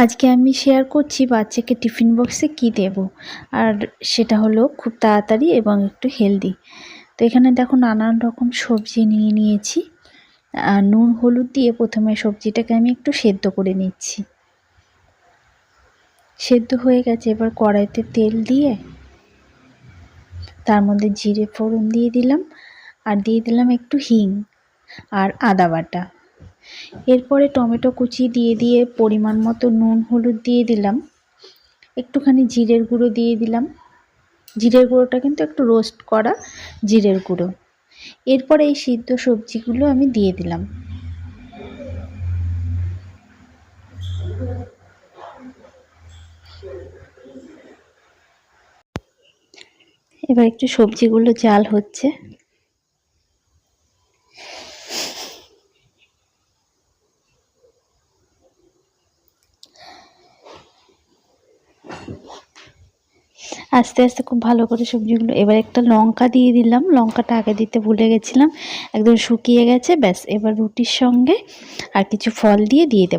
আজকে আমি শেয়ার করছি বাচ্চাকে টিফিন বক্সে কি দেব, আর সেটা হলো খুব তাড়াতাড়ি এবং একটু হেলদি। তো এখানে দেখো নানান রকম সবজি নিয়ে নিয়েছি। আর নুন হলুদ দিয়ে প্রথমে সবজিটাকে আমি একটু সেদ্ধ করে নিচ্ছি। সেদ্ধ হয়ে গেছে, এবার কড়াইতে তেল দিয়ে তার মধ্যে জিরে ফোড়ন দিয়ে দিলাম, আর দিয়ে দিলাম একটু হিং আর আদা বাটা। এরপরে টমেটো কুচি দিয়ে পরিমাণ মতো নুন হলুদ দিয়ে দিলাম, একটুখানি জিরের গুঁড়ো দিয়ে দিলাম। জিরের গুঁড়োটা কিন্তু একটু রোস্ট করা জিরের গুঁড়ো। এরপরে এই সিদ্ধ সবজিগুলো আমি দিয়ে দিলাম। এবার একটু সবজিগুলো জাল হচ্ছে। আস্তে আস্তে খুব ভালো করে সবজিগুলো, এবার একটা লঙ্কা দিয়ে দিলাম, লঙ্কাটা আগে দিতে ভুলে গেছিলাম, একদম শুকিয়ে গেছে। ব্যাস, এবার রুটির সঙ্গে আর কিছু ফল দিয়ে দেবো।